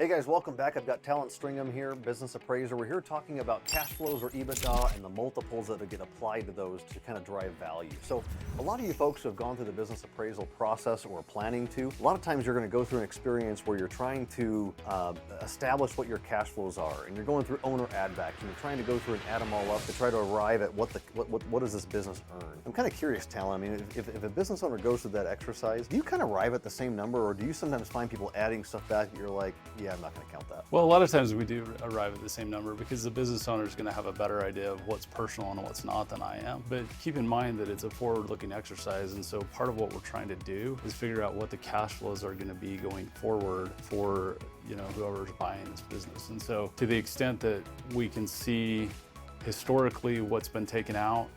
Hey guys, welcome back. I've got Talent Stringham here, business appraiser. We're here talking about cash flows or EBITDA and the multiples that get applied to those to kind of drive value. So a lot of you folks who have gone through the business appraisal process or are planning to, a lot of times you're going to go through an experience where you're trying to establish what your cash flows are, and you're going through owner add backs, and you're trying to go through and add them all up to try to arrive at what does this business earn. I'm kind of curious, Talent. I mean, if a business owner goes through that exercise, do you kind of arrive at the same number, or do you sometimes find people adding stuff back that you're like, yeah, I'm not going to count that? Well, a lot of times we do arrive at the same number because the business owner is going to have a better idea of what's personal and what's not than I am. But keep in mind that it's a forward-looking exercise, and so part of what we're trying to do is figure out what the cash flows are going to be going forward for whoever's buying this business. And so to the extent that we can see historically what's been taken out,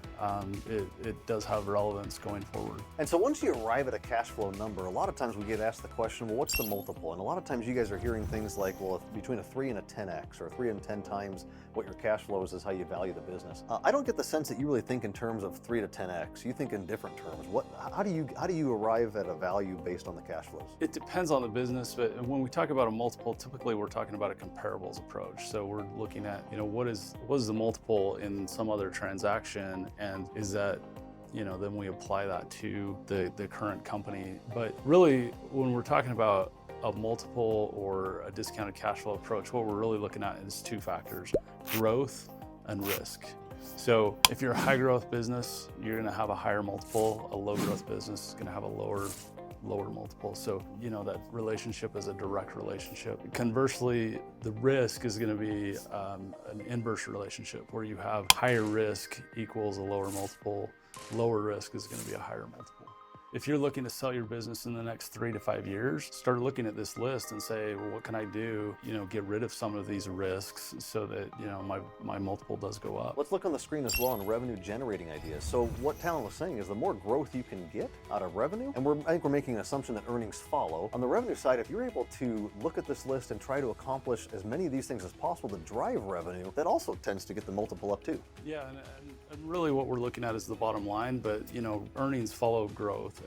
it does have relevance going forward. And so once you arrive at a cash flow number, a lot of times we get asked the question, well, what's the multiple? And a lot of times you guys are hearing things like, well, between a 3 and a 10x, or 3 and 10 times what your cash flows is how you value the business. I don't get the sense that you really think in terms of 3 to 10x. You think in different terms. How do you arrive at a value based on the cash flows? It depends on the business, but when we talk about a multiple, typically we're talking about a comparables approach. So we're looking at, what is the multiple in some other transaction, and is that, then we apply that to the current company. But really, when we're talking about a multiple or a discounted cash flow approach, what we're really looking at is two factors: growth and risk. So if you're a high growth business, you're going to have a higher multiple. A low growth business is going to have a lower multiple. So, that relationship is a direct relationship. Conversely, the risk is going to be an inverse relationship where you have higher risk equals a lower multiple. Lower risk is going to be a higher multiple. If you're looking to sell your business in the next 3 to 5 years, start looking at this list and say, well, what can I do, get rid of some of these risks so that, my multiple does go up. Let's look on the screen as well on revenue generating ideas. So what Talent was saying is the more growth you can get out of revenue, and I think we're making an assumption that earnings follow. On the revenue side, if you're able to look at this list and try to accomplish as many of these things as possible to drive revenue, that also tends to get the multiple up too. Yeah, and really what we're looking at is the bottom line, but earnings follow growth.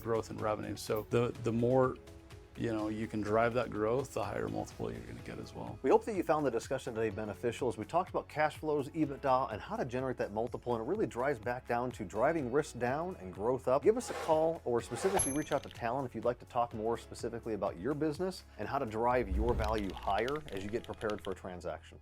Growth in revenue. So the more you can drive that growth, the higher multiple you're going to get as well. We hope that you found the discussion today beneficial as we talked about cash flows, EBITDA, and how to generate that multiple, and it really drives back down to driving risk down and growth up. Give us a call or specifically reach out to Talent if you'd like to talk more specifically about your business and how to drive your value higher as you get prepared for a transaction.